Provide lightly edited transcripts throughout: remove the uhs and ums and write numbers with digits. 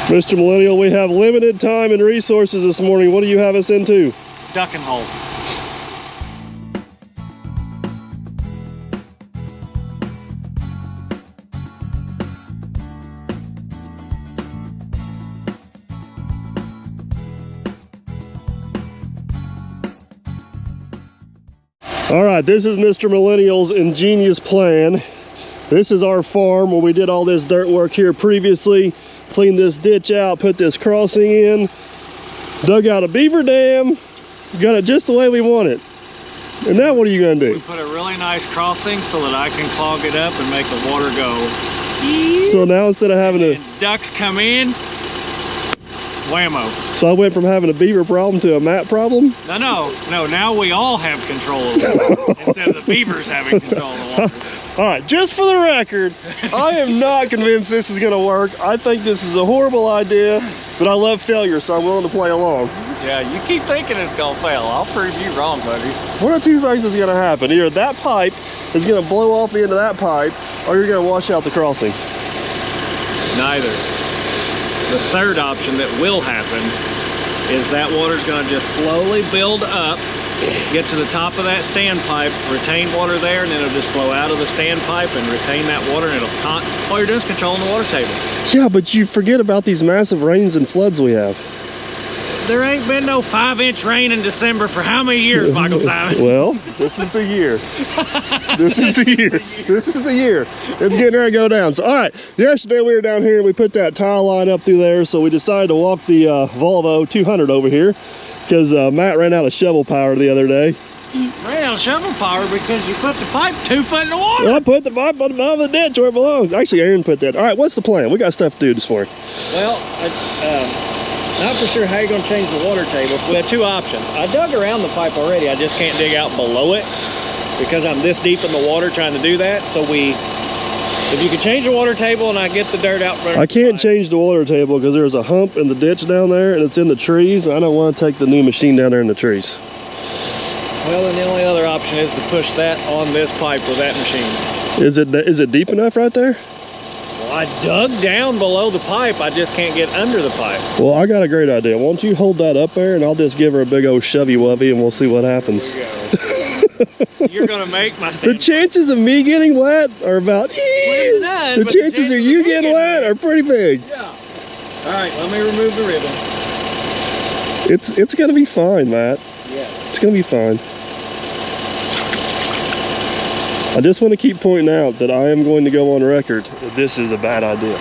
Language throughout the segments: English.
Mr. Millennial, we have limited time and resources this morning. What do you have us into? Ducking hole. All right, this is Mr. Millennial's ingenious plan. This is our farm where we did all this dirt work here previously. Cleaned this ditch out, put this crossing in, dug out a beaver dam, got it just the way we want it. And now what are you gonna do? We put a really nice crossing so that I can clog it up and make the water go. So now instead of having to... ducks come in, whammo. So I went from having a beaver problem to a mat problem? No, now we all have control of the water instead of the beavers having control of the water. All right, just for the record, I am not convinced this is gonna work. I think this is a horrible idea, but I love failure, so I'm willing to play along. Yeah, you keep thinking it's gonna fail. I'll prove you wrong, buddy. One of two things is gonna happen. Either that pipe is gonna blow off the end of that pipe, or you're gonna wash out the crossing. Neither. The third option that will happen is that water's gonna just slowly build up, get to the top of that standpipe, retain water there, and then it'll just flow out of the standpipe and retain that water, and it'll, all you're doing is controlling the water table. Yeah, but you forget about these massive rains and floods we have. There ain't been no 5-inch rain in December for how many years, Michael Simon? Well, this is the year. This is the year. This is the year. It's getting ready to go down. So, all right, yesterday we were down here and we put that tile line up through there, so we decided to walk the Volvo 200 over here because Matt ran out of shovel power the other day. Ran out of shovel power because you put the pipe 2 foot in the water. Well, I put the pipe on the bottom of the ditch where it belongs. Actually, Aaron put that. All right, what's the plan? We got stuff to do this morning. Well, not for sure how you're going to change the water table, so we have two options. I dug around the pipe already, I just can't dig out below it because I'm this deep in the water trying to do that. So if you can change the water table and I get the dirt out. I can't change the water table because there's a hump in the ditch down there and it's in the trees. And I don't want to take the new machine down there in the trees. Well, then the only other option is to push that on this pipe with that machine. Is it deep enough right there? Well, I dug down below the pipe, I just can't get under the pipe. Well, I got a great idea. Why don't you hold that up there and I'll just give her a big old shovey-wovey and we'll see what happens. You're gonna make my stand. The chances of me getting wet are about none, the chances of you getting wet are pretty big. Yeah. All right, let me remove the ribbon. It's gonna be fine, Matt. Yeah. It's gonna be fine. I just want to keep pointing out that I am going to go on record that this is a bad idea.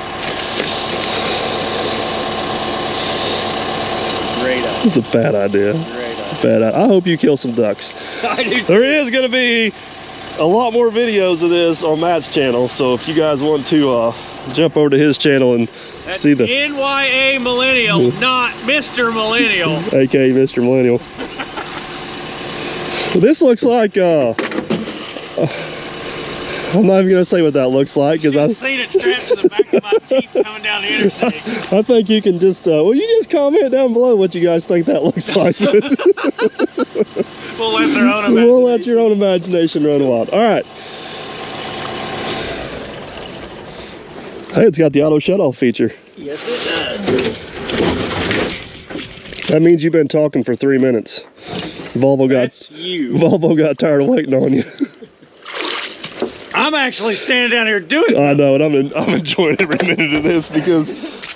Great idea. It's a bad idea. Great idea. Bad idea. I hope you kill some ducks. I do too. There is going to be a lot more videos of this on Matt's channel, so if you guys want to jump over to his channel and That's see the NYA Millennial, not Mr. Millennial. aka Mr. Millennial. This looks like I'm not even gonna say what that looks like because I've seen it strapped to the back of my Jeep coming down the interstate. I think you can just well, you just comment down below what you guys think that looks like. We'll let their own imagination. We'll let your own imagination run wild. All right. Hey, it's got the auto shut-off feature. Yes, it does. That means you've been talking for 3 minutes. Volvo got tired of waiting on you. I'm actually standing down here doing something. I know, and I'm enjoying every minute of this because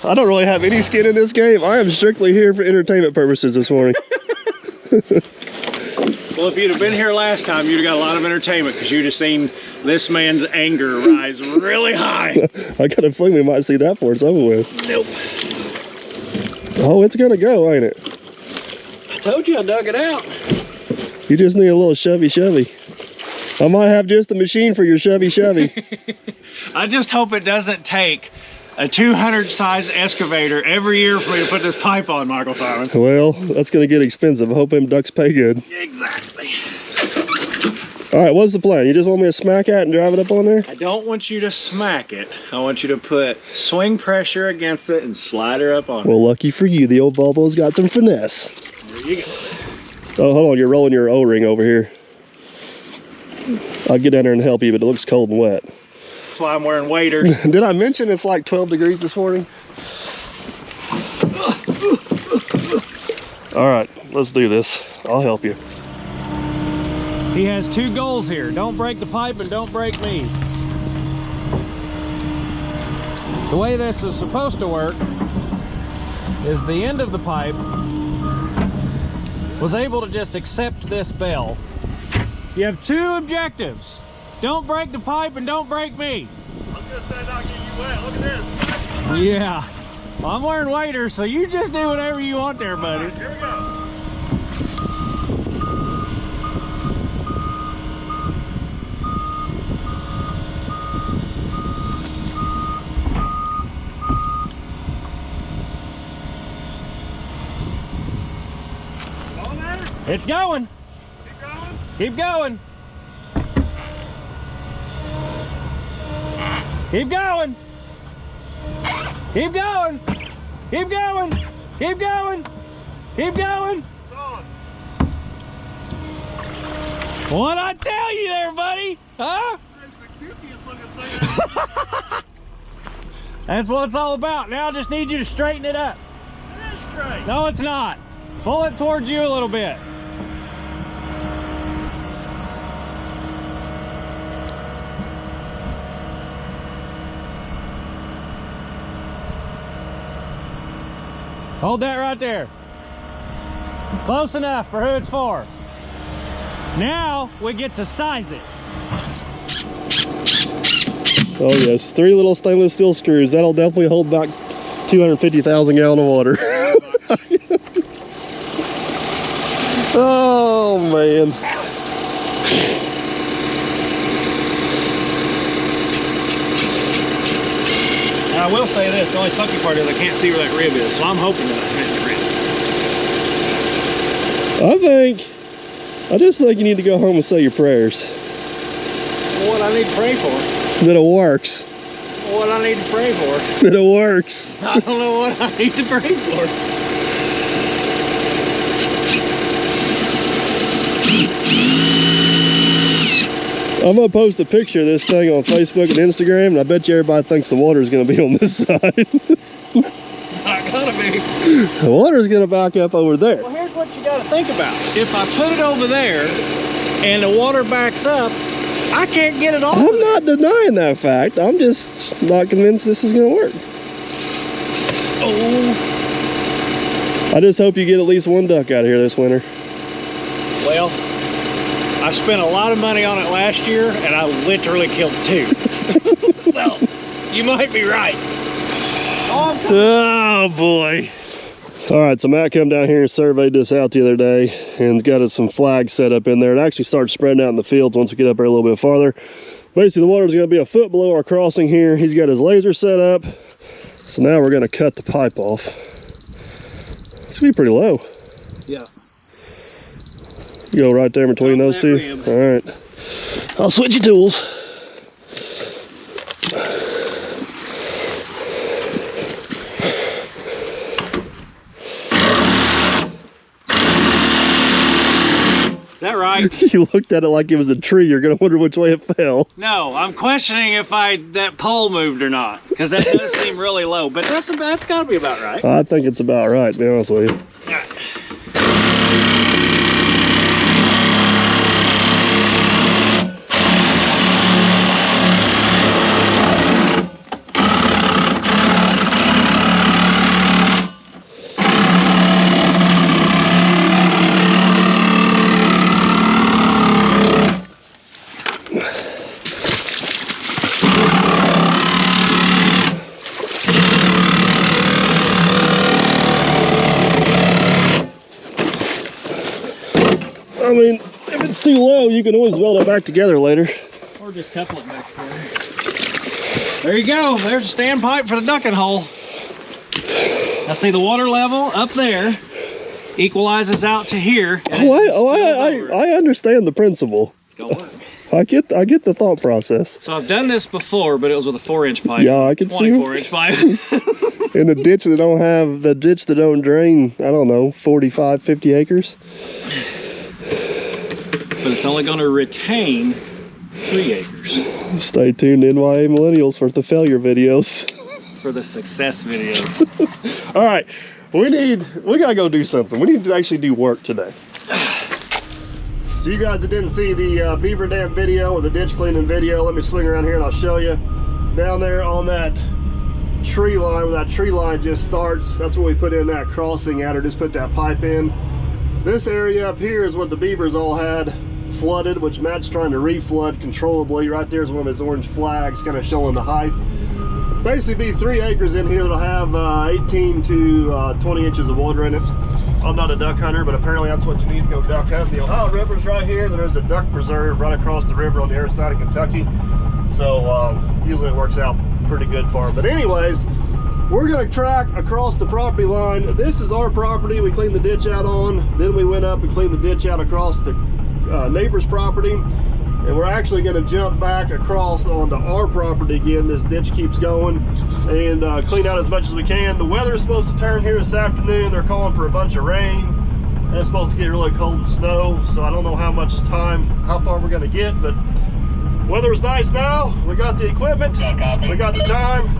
I don't really have any skin in this game. I am strictly here for entertainment purposes this morning. Well, if you'd have been here last time, you'd have got a lot of entertainment because you'd have seen this man's anger rise really high. I got a feeling we might see that before it's over with. Nope. Oh, it's gonna go, ain't it? I told you I dug it out. You just need a little shovey. I might have just the machine for your shovey. I just hope it doesn't take a 200 size excavator every year for me to put this pipe on, Michael Simon. Well, that's gonna get expensive. I hope them ducks pay good. Exactly. All right, what's the plan? You just want me to smack it and drive it up on there? I don't want you to smack it. I want you to put swing pressure against it and slide her up on it. Well, lucky for you, the old Volvo's got some finesse. There you go. Oh, hold on, you're rolling your O-ring over here. I'll get down there and help you, but it looks cold and wet. That's why I'm wearing waders. Did I mention it's like 12 degrees this morning? All right, let's do this. I'll help you. He has two goals here. Don't break the pipe and don't break me. The way this is supposed to work is the end of the pipe was able to just accept this bell. You have two objectives. Don't break the pipe and don't break me. I'm just saying not get you wet. Look at this. Yeah. Well, I'm wearing waders, so you just do whatever you want there, buddy. Right, here we go. It's going. Keep going. Keep going. Keep going. Keep going. Keep going. Keep going. Keep going. It's on. What'd I tell you there, buddy? Huh? That's what it's all about. Now I just need you to straighten it up. It is straight. No, it's not. Pull it towards you a little bit. Hold that right there. Close enough for who it's for. Now we get to size it. Oh yes, 3 little stainless steel screws. That'll definitely hold back 250,000 gallons of water. Oh man. Now, I will say this, the only sucky part is I can't see where that rib is, so I'm hoping that I hit the rib. I just think you need to go home and say your prayers. What I need to pray for? That it works. What I need to pray for? That it works. I don't know what I need to pray for. I'm gonna post a picture of this thing on Facebook and Instagram, and I bet you everybody thinks the water's gonna be on this side. Not gonna be. The water's gonna back up over there. Well, here's what you gotta think about. If I put it over there and the water backs up, I can't get it off. I'm not denying that fact. I'm just not convinced this is gonna work. Oh. I just hope you get at least one duck out of here this winter. Well, I spent a lot of money on it last year, and I literally killed 2. So, you might be right. Oh boy. All right, so Matt came down here and surveyed this out the other day and's got us some flags set up in there. It actually starts spreading out in the fields once we get up there a little bit farther. Basically, the water's gonna be a foot below our crossing here. He's got his laser set up. So now we're gonna cut the pipe off. It's gonna be pretty low. Yeah. You go right there between those two. Rib. All right. I'll switch your tools. Is that right? You looked at it like it was a tree. You're gonna wonder which way it fell. No, I'm questioning if that pole moved or not, because that does seem really low. But that's got to be about right. I think it's about right, to be honest with you. I mean, if it's too low, you can always weld it back together later. Or just couple it back together. There you go. There's a standpipe for the ducking hole. Now see the water level up there equalizes out to here. I understand the principle. Go work. I get the thought process. So I've done this before, but it was with a 4-inch pipe. Yeah, I can see. 24-inch pipe. In the ditch that don't drain, I don't know, 45, 50 acres. But it's only going to retain 3 acres. Stay tuned, NYA Millennials, for the failure videos. For the success videos. All right, We gotta go do something. We need to actually do work today. So you guys that didn't see the beaver dam video or the ditch cleaning video, let me swing around here and I'll show you. Down there on that tree line, where that tree line just starts, that's where we put in that crossing at, or just put that pipe in. This area up here is what the beavers all had flooded, which Matt's trying to reflood controllably. Right there is one of his orange flags kind of showing the height. Basically be 3 acres in here that'll have 18 to 20 inches of water in it. I'm not a duck hunter, but apparently that's what you need to go duck hunt. The Ohio River's right here. There's a duck preserve right across the river on the other side of Kentucky. So usually it works out pretty good for them. But anyways, we're gonna track across the property line. This is our property. We cleaned the ditch out on. Then we went up and cleaned the ditch out across the neighbor's property. And we're actually gonna jump back across onto our property again. This ditch keeps going, and clean out as much as we can. The weather is supposed to turn here this afternoon. They're calling for a bunch of rain. And it's supposed to get really cold and snow. So I don't know how much time, how far we're gonna get, but weather's nice now. We got the equipment, we got the time.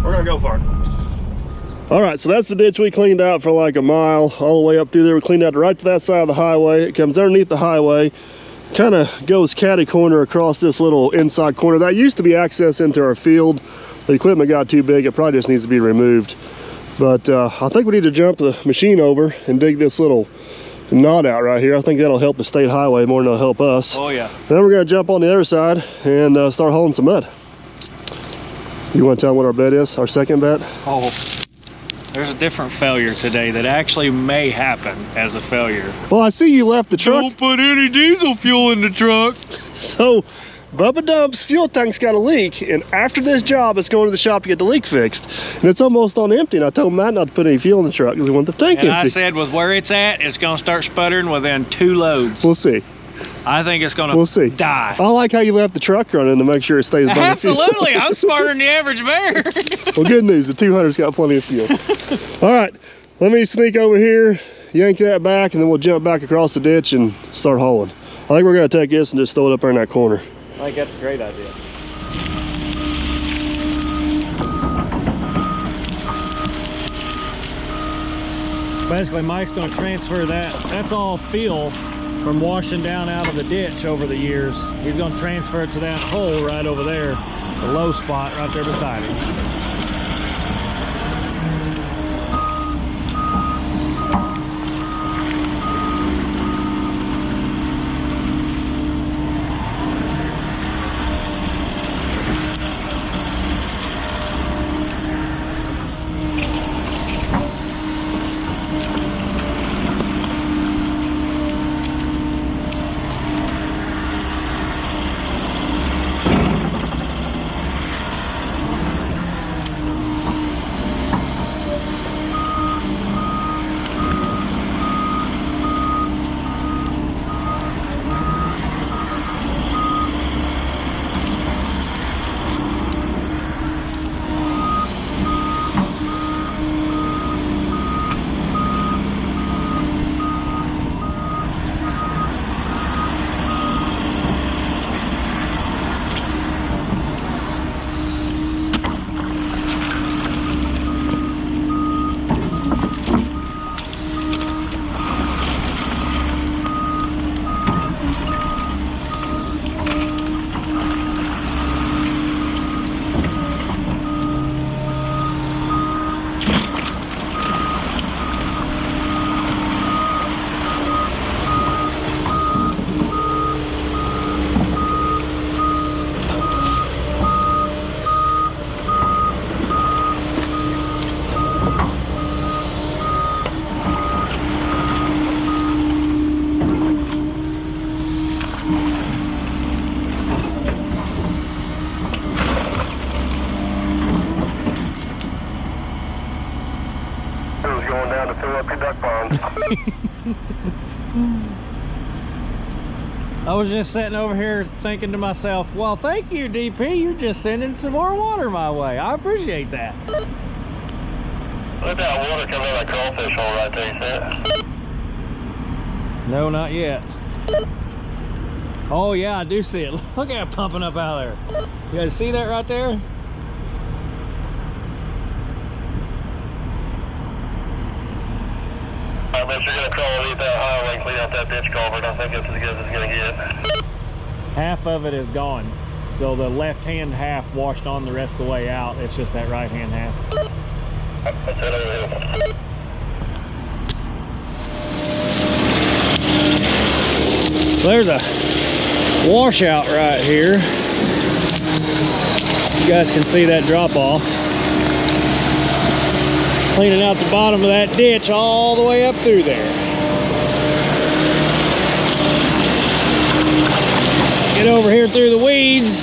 We're gonna go for it. All right, so that's the ditch we cleaned out for like a mile, all the way up through there. We cleaned out right to that side of the highway. It comes underneath the highway, kind of goes catty corner across this little inside corner. That used to be access into our field. The equipment got too big. It probably just needs to be removed. But I think we need to jump the machine over and dig this little knot out right here. I think that'll help the state highway more than it'll help us. Oh yeah. Then we're gonna jump on the other side and start hauling some mud. You want to tell them what our bet is, our second bet? Oh, there's a different failure today that actually may happen as a failure. Well, I see you left the truck. Don't put any diesel fuel in the truck. So Bubba Dump's fuel tank's got a leak, and after this job it's going to the shop to get the leak fixed, and it's almost on empty. And I told Matt not to put any fuel in the truck because we want the tank and empty. I said with where it's at, it's gonna start sputtering within 2 loads. We'll see. I think it's gonna die. I like how you left the truck running to make sure it stays burning. Absolutely. I'm smarter than the average bear. Well, good news, the 200's got plenty of fuel. All right, let me sneak over here, yank that back, and then we'll jump back across the ditch and start hauling. I think we're gonna take this and just throw it up there in that corner. I think that's a great idea. Basically, Mike's going to transfer that. That's all fill from washing down out of the ditch over the years. He's going to transfer it to that hole right over there, the low spot right there beside him. I was just sitting over here thinking to myself, well, thank you, DP. You're just sending some more water my way. I appreciate that. Look at that water coming out of that crawfish hole right there, you see it? No, not yet. Oh, yeah, I do see it. Look at it pumping up out there. You guys see that right there? Alright, but you're gonna crawl underneath that highway and clean out that ditch culvert. I think that's as good as it's gonna get. Half of it is gone. So the left-hand half washed on the rest of the way out. It's just that right-hand half. Let's head over here. There's a washout right here. You guys can see that drop off. Cleaning out the bottom of that ditch all the way up through there. Get over here through the weeds.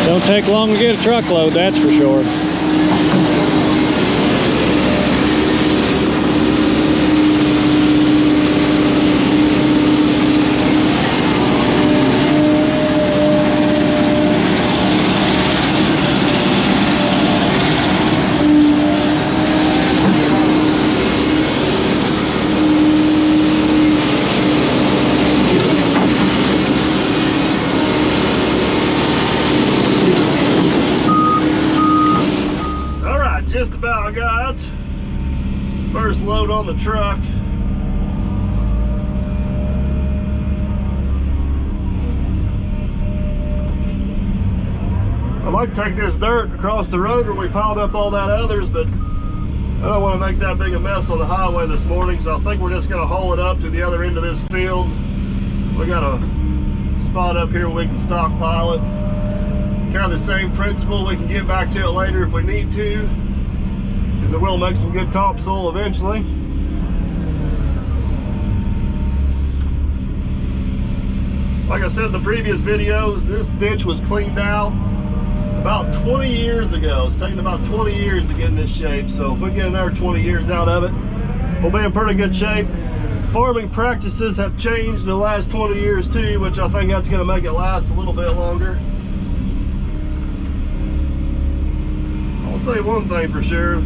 Don't take long to get a truckload, that's for sure. Just about got first load on the truck. I'd like to take this dirt across the road where we piled up all that others, but I don't want to make that big a mess on the highway this morning, so I think we're just going to haul it up to the other end of this field. We got a spot up here where we can stockpile it. Kind of the same principle, we can get back to it later if we need to, because it will make some good topsoil eventually. Like I said in the previous videos, this ditch was cleaned out about 20 years ago. It's taken about 20 years to get in this shape, so if we get another 20 years out of it, we'll be in pretty good shape. Farming practices have changed in the last 20 years too, which I think that's going to make it last a little bit longer. I'll say one thing for sure,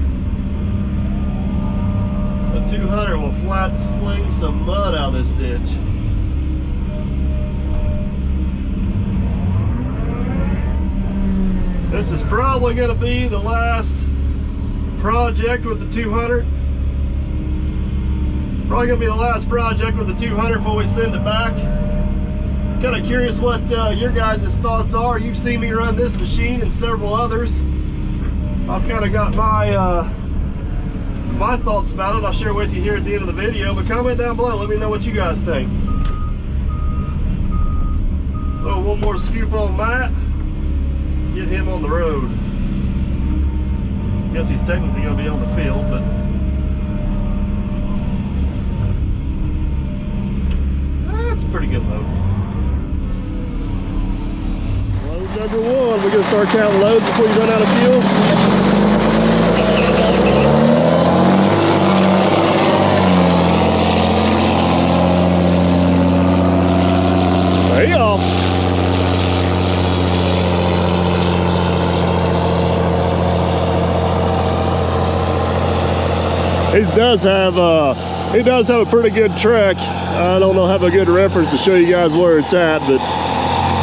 the 200 will flat sling some mud out of this ditch. This is probably going to be the last project with the 200. Probably going to be the last project with the 200 before we send it back. Kind of curious what your guys' thoughts are. You've seen me run this machine and several others. I've kind of got my thoughts about it. I'll share with you here at the end of the video, but comment down below. Let me know what you guys think. Throw one more scoop on Matt. Get him on the road. Guess he's technically going to be on the field, but that's a pretty good load. Load number one. We're going to start counting loads before you run out of fuel. There you go. He does have a pretty good track. I don't know, have a good reference to show you guys where it's at, but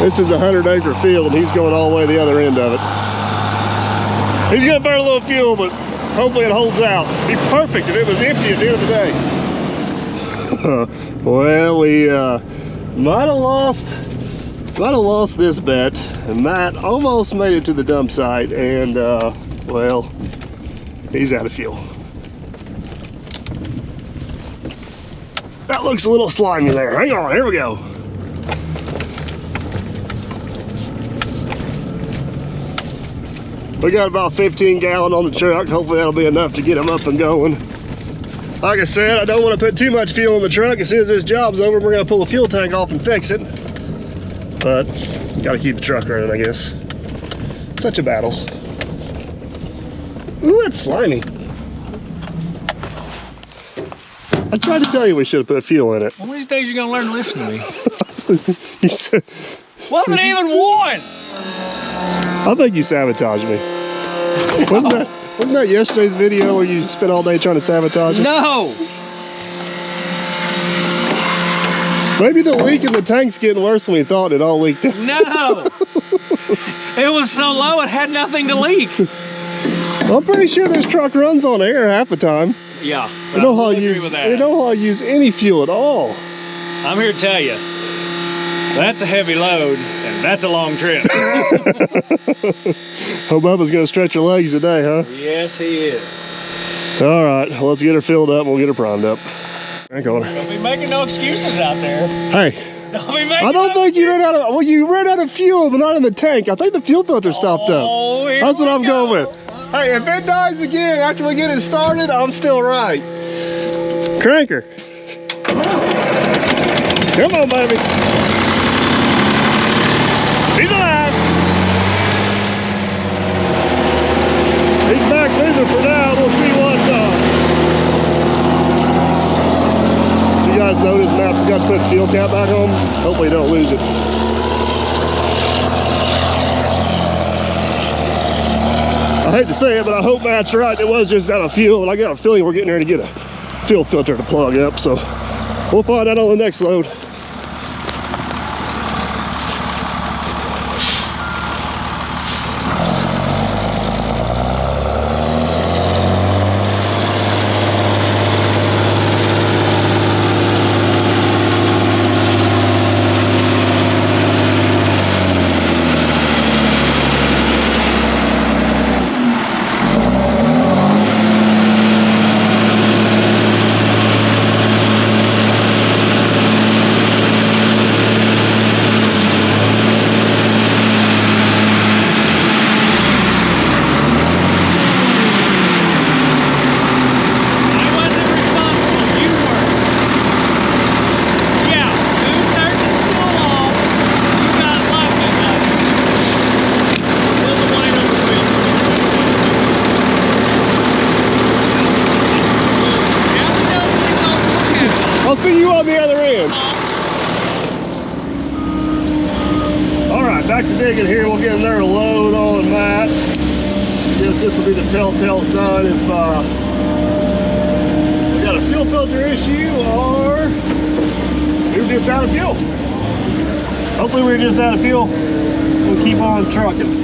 This is a 100-acre field, and he's going all the way to the other end of it. He's gonna burn a little fuel, but hopefully it holds out. It'd be perfect if it was empty at the end of the day. Well, we might have lost this bet, and Matt almost made it to the dump site, and well, he's out of fuel. That looks a little slimy there. Hang on, here we go. We got about 15 gallon on the truck. Hopefully that'll be enough to get them up and going. Like I said, I don't want to put too much fuel in the truck. As soon as this job's over, we're gonna pull the fuel tank off and fix it. But gotta keep the truck running, I guess. Such a battle. Ooh, that's slimy. I tried to tell you we should have put fuel in it. One of these days you're gonna learn to listen to me. You said, Wasn't even one! I think you sabotaged me. Wasn't that yesterday's video where you spent all day trying to sabotage it? No! Maybe the leak in the tank's getting worse than we thought. It all leaked out. No! It was so low it had nothing to leak. I'm pretty sure this truck runs on air half the time. Yeah, I don't know how I use any fuel at all. I'm here to tell you, that's a heavy load, and that's a long trip. Hope Bubba's gonna stretch your legs today, huh? Yes, he is. All right, well, let's get her filled up and we'll get her primed up. Hang on. Don't be making no excuses out there. Hey, Don't be making I don't think you ran out of, well, you ran out of fuel, but not in the tank. I think the fuel filter stopped up. That's what I'm going with. Hey, if it dies again after we get it started, I'm still right. Cranker. Come on, baby. He's alive. He's back moving for now. We'll see what. So you guys notice Matt's got to put the fuel cap back on. Hopefully, don't lose it. I hate to say it, but I hope Matt's right. It was just out of fuel, and I got a feeling we're getting ready to get a fuel filter to plug up. So we'll find out on the next load. I'll see you on the other end. All right, back to digging here. We'll get another load on Matt. Guess this will be the telltale sign if we got a fuel filter issue or we're just out of fuel. Hopefully we're just out of fuel. We'll keep on trucking.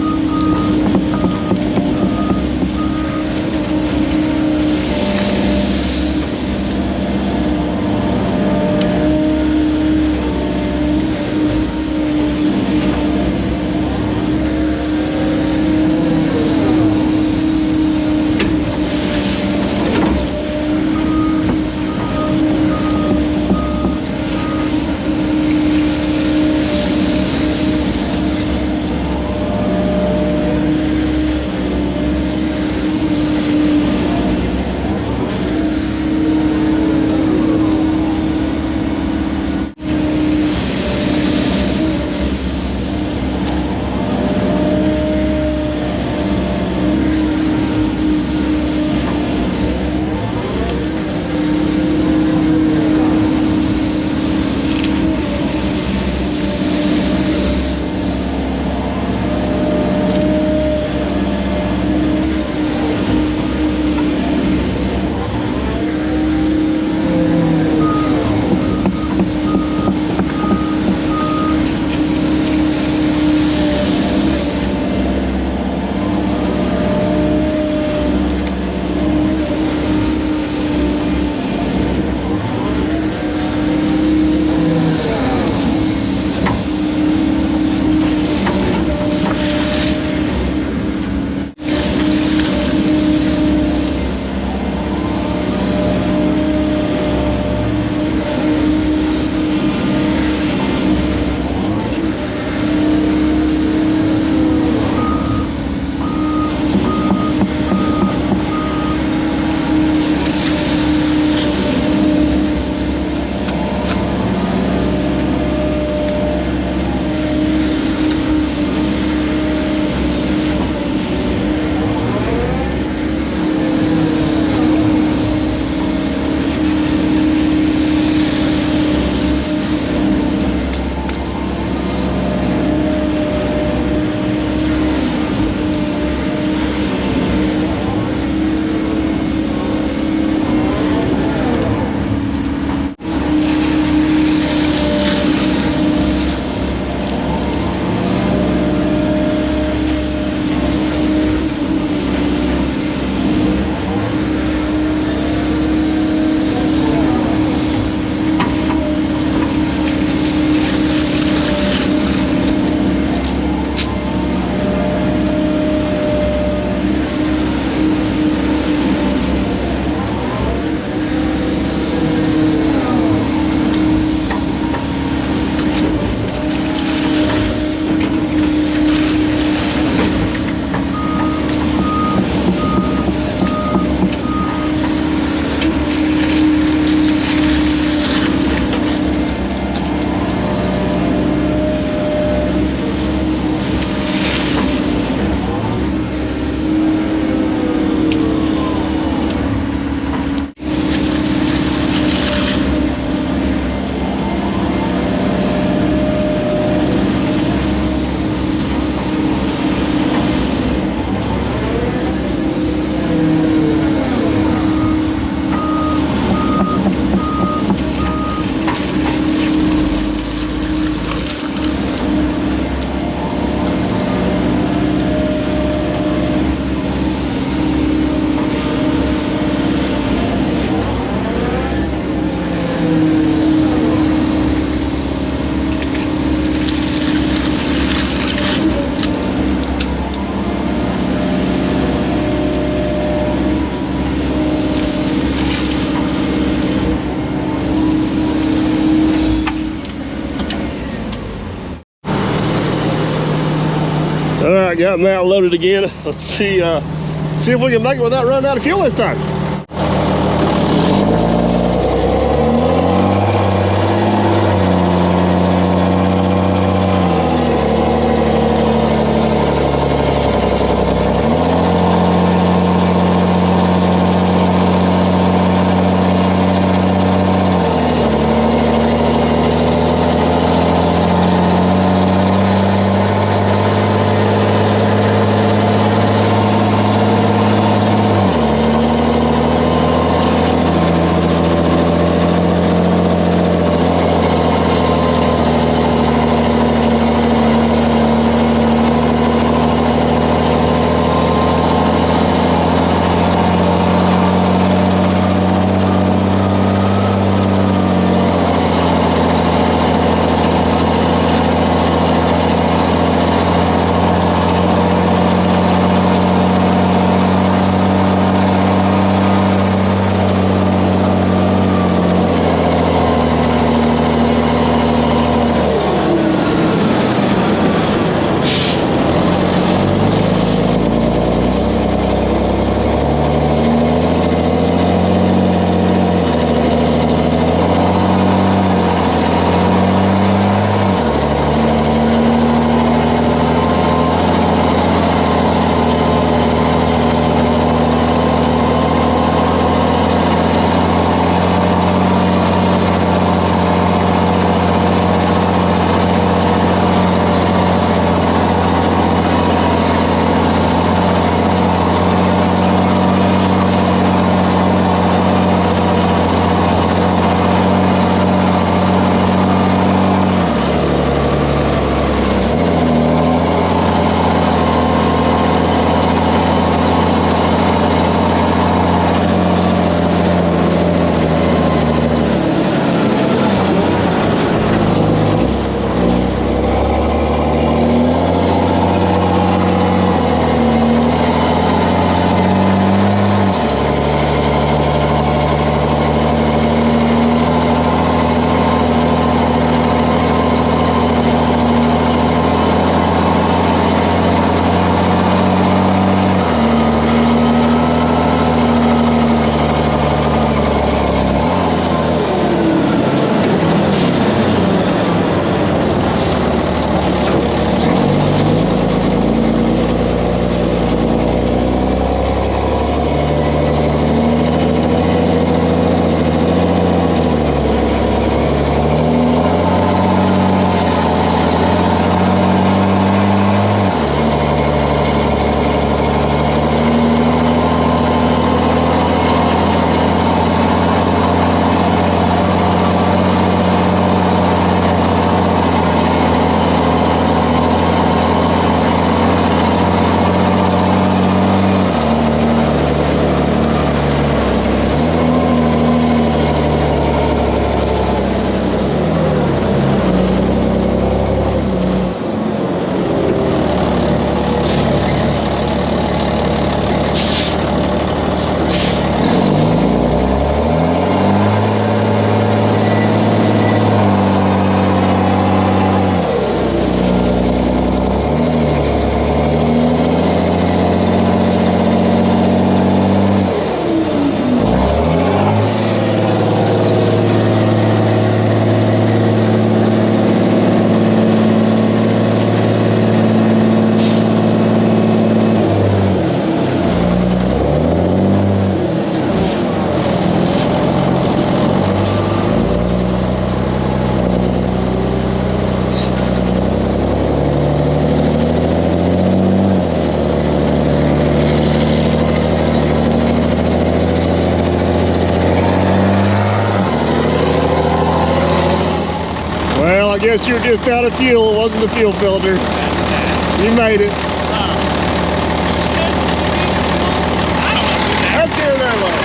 All right, got them out loaded again. Let's see if we can make it without running out of fuel this time. guess you're just out of fuel. It wasn't the fuel filter. You made it. Let's get her that way.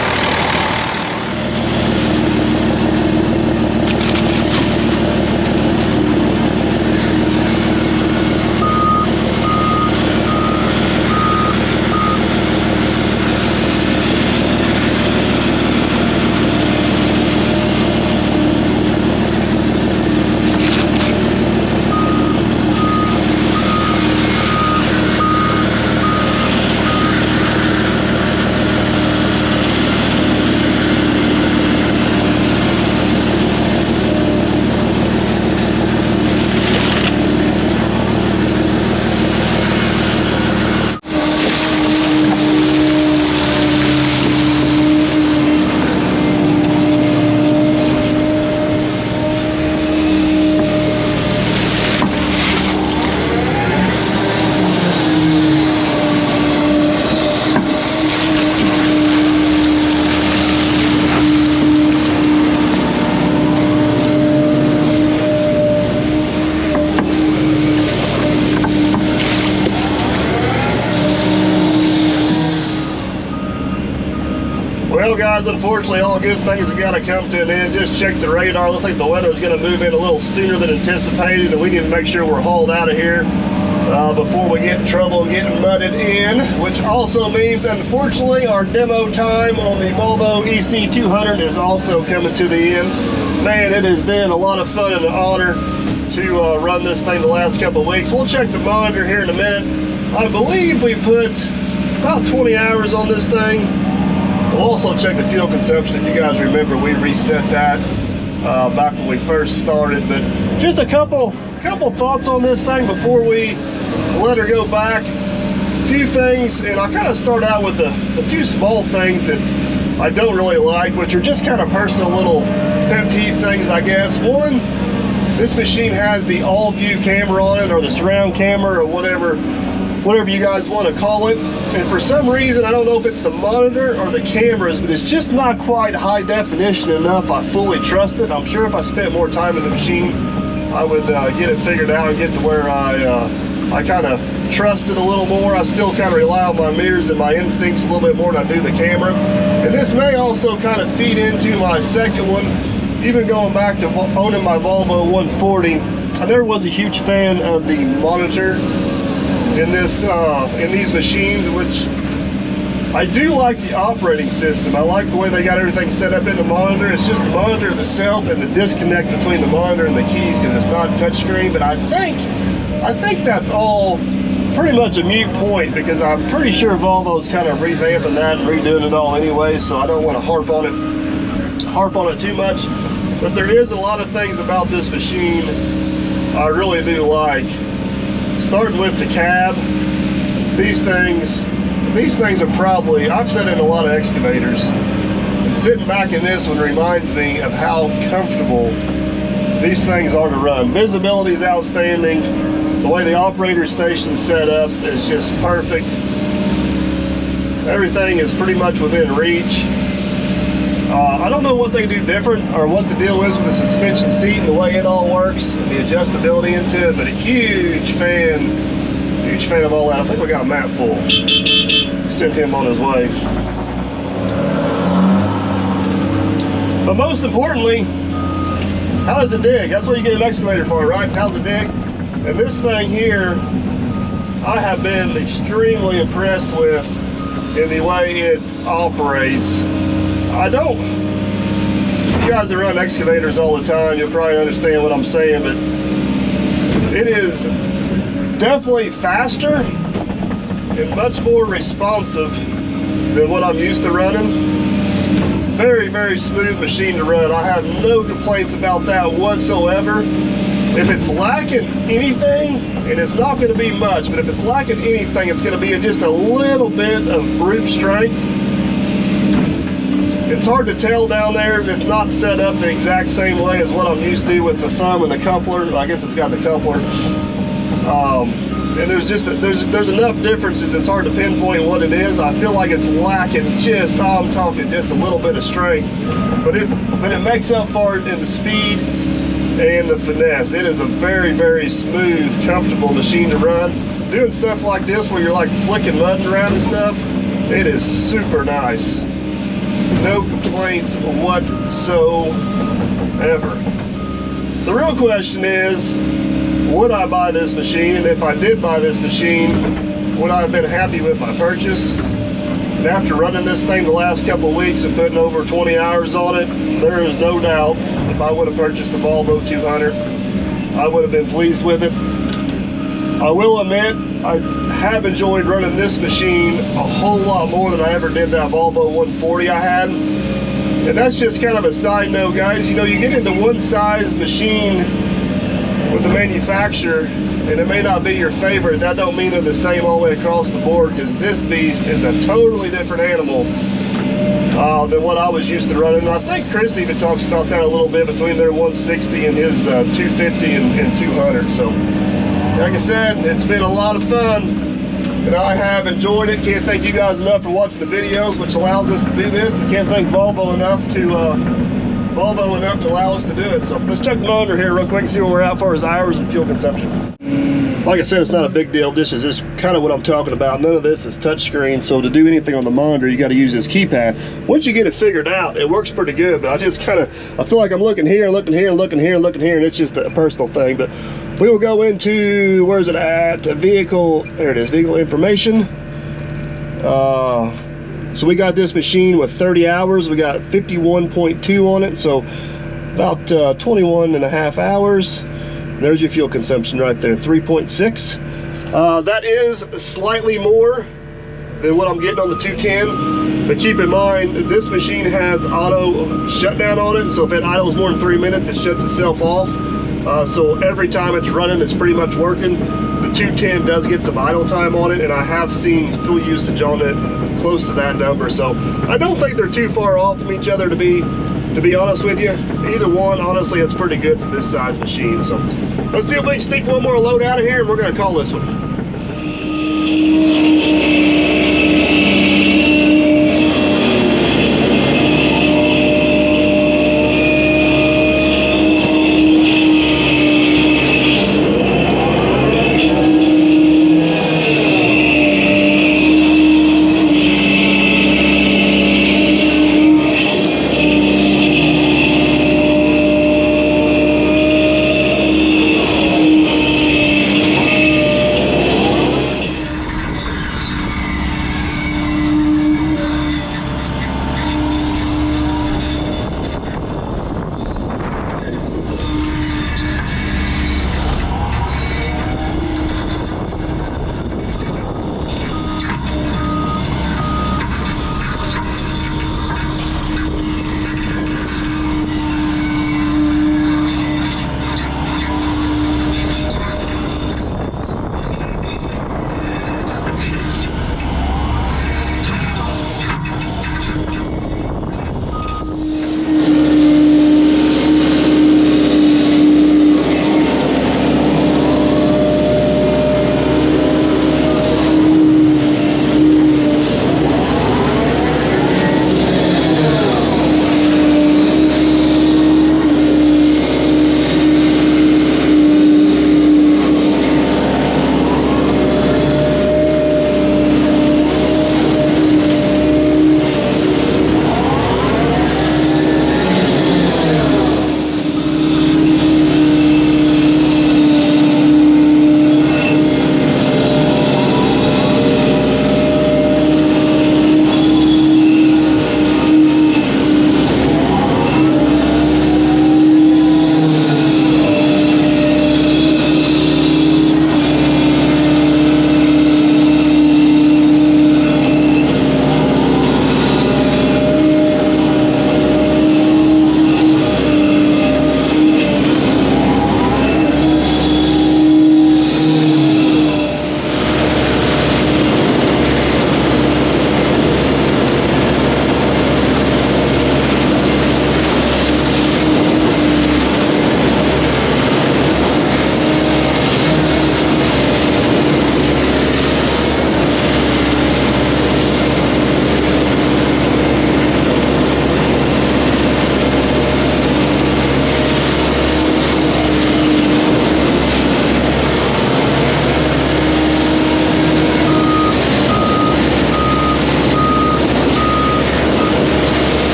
Well guys, unfortunately all good things have got to come to an end. Just check the radar. Looks like the weather's going to move in a little sooner than anticipated, and we need to make sure we're hauled out of here before we get in trouble and getting mudded in, which also means unfortunately our demo time on the Volvo EC200 is also coming to the end. Man, it has been a lot of fun and an honor to run this thing the last couple of weeks. We'll check the monitor here in a minute. I believe we put about 20 hours on this thing. We'll also check the fuel consumption. If you guys remember, we reset that back when we first started. But just a couple thoughts on this thing before we let her go back. A few things, and I'll kind of start out with a few small things that I don't really like, which are just kind of personal little pet peeve things, I guess. One, this machine has the all view camera on it, or the surround camera, or whatever you guys want to call it. And for some reason, I don't know if it's the monitor or the cameras, but it's just not quite high definition enough. I fully trust it. I'm sure if I spent more time in the machine, I would get it figured out and get to where I kind of trust it a little more. I still kind of rely on my mirrors and my instincts a little bit more than I do the camera. And this may also kind of feed into my second one. Even going back to owning my Volvo 140, I never was a huge fan of the monitor in these machines, which I do like the operating system. I like the way they got everything set up in the monitor. It's just the monitor itself and the disconnect between the monitor and the keys, because it's not touchscreen. But I think that's all pretty much a moot point, because I'm pretty sure Volvo's kind of revamping that and redoing it all anyway, so I don't want to harp on it too much. But there is a lot of things about this machine I really do like. Starting with the cab, these things are probably, I've sat in a lot of excavators, and sitting back in this one reminds me of how comfortable these things are to run. Visibility is outstanding. The way the operator station is set up is just perfect. Everything is pretty much within reach. I don't know what they do different, or what the deal is with the suspension seat and the way it all works, and the adjustability into it, but a huge fan of all that. I think we got Matt full. Sent him on his way. But most importantly, how does it dig? That's what you get an excavator for, right? How's it dig? And this thing here, I have been extremely impressed with in the way it operates. You guys that run excavators all the time, you'll probably understand what I'm saying, but it is definitely faster and much more responsive than what I'm used to running. Very, very smooth machine to run. I have no complaints about that whatsoever. If it's lacking anything, and it's not going to be much, but if it's lacking anything, it's going to be just a little bit of brute strength. It's hard to tell down there. It's not set up the exact same way as what I'm used to with the thumb and the coupler. I guess it's got the coupler. And there's enough differences, it's hard to pinpoint what it is. I feel like it's lacking I'm talking just a little bit of strength. But it makes up for it in the speed and the finesse. It is a very, very smooth, comfortable machine to run. Doing stuff like this where you're like flicking mud around and stuff, it is super nice. No complaints whatsoever. The real question is, would I buy this machine? And if I did buy this machine, would I have been happy with my purchase? And after running this thing the last couple of weeks and putting over 20 hours on it, there is no doubt if I would have purchased the Volvo 200, I would have been pleased with it. I will admit, I have enjoyed running this machine a whole lot more than I ever did that Volvo 140 I had. And that's just kind of a side note, guys. You know, you get into one size machine with the manufacturer, and it may not be your favorite. That don't mean they're the same all the way across the board, because this beast is a totally different animal than what I was used to running. And I think Chris even talks about that a little bit between their 160 and his 250 and 200. So, like I said, it's been a lot of fun, and I have enjoyed it. Can't thank you guys enough for watching the videos, which allows us to do this. And can't thank Volvo enough to allow us to do it. So let's check the motor here real quick and see where we're at as far as hours and fuel consumption. Like I said, it's not a big deal. This is just kind of what I'm talking about. None of this is touchscreen, so to do anything on the monitor, you got to use this keypad. Once you get it figured out, it works pretty good, but I feel like I'm looking here, looking here, looking here, looking here, and it's just a personal thing. But we will go into, where's it at? Vehicle, there it is, vehicle information. So we got this machine with 30 hours. We got 51.2 on it, so about 21 and a half hours. There's your fuel consumption right there, 3.6. That is slightly more than what I'm getting on the 210, but keep in mind this machine has auto shutdown on it, so if it idles more than 3 minutes, it shuts itself off. So every time it's running, it's pretty much working. The 210 does get some idle time on it, and I have seen fuel usage on it close to that number, so I don't think they're too far off from each other, to be honest with you. Either one, honestly, it's pretty good for this size machine. So let's see if we can sneak one more load out of here, and we're going to call this one.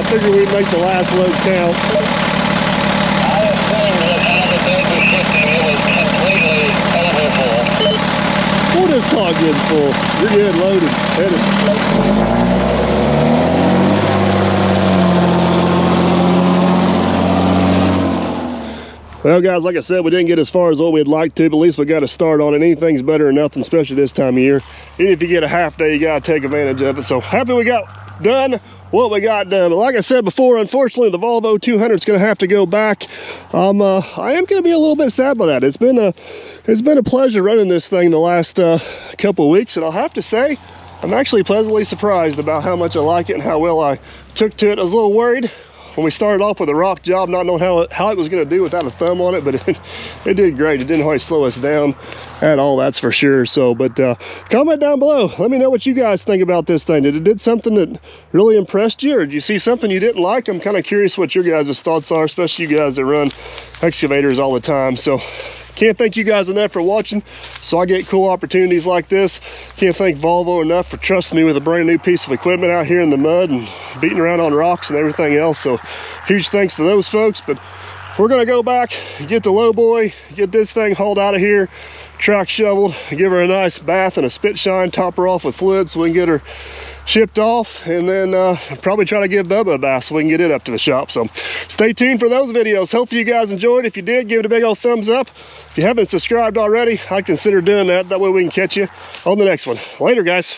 Figure we'd make the last load count. I assumed that how the bed was shifting, it was completely overfull. We'll just talk getting full. You're good, loaded, headed. Well, guys, like I said, we didn't get as far as what we'd like to, but at least we got a start on it. Anything's better than nothing, especially this time of year. Even if you get a half day, you got to take advantage of it. So happy we got done what we got done. But like I said before, unfortunately, the Volvo 200 is going to have to go back. I am going to be a little bit sad by that. It's been a pleasure running this thing the last couple of weeks, and I'll have to say, I'm actually pleasantly surprised about how much I like it and how well I took to it. I was a little worried when we started off with a rock job, not knowing how it was going to do without a thumb on it, but it did great. It didn't really slow us down at all, that's for sure. So, but comment down below. Let me know what you guys think about this thing. Did it did something that really impressed you, or did you see something you didn't like? I'm kind of curious what your guys' thoughts are, especially you guys that run excavators all the time. So can't thank you guys enough for watching, so I get cool opportunities like this. Can't thank Volvo enough for trusting me with a brand new piece of equipment out here in the mud and beating around on rocks and everything else. So huge thanks to those folks. But we're gonna go back, get the low boy, get this thing hauled out of here, track shoveled, give her a nice bath and a spit shine, top her off with fluid so we can get her shipped off, and then probably try to give Bubba a bath so we can get it up to the shop. So stay tuned for those videos. Hopefully you guys enjoyed. If you did, give it a big old thumbs up. If you haven't subscribed already, I'd consider doing that. That way we can catch you on the next one. Later, guys.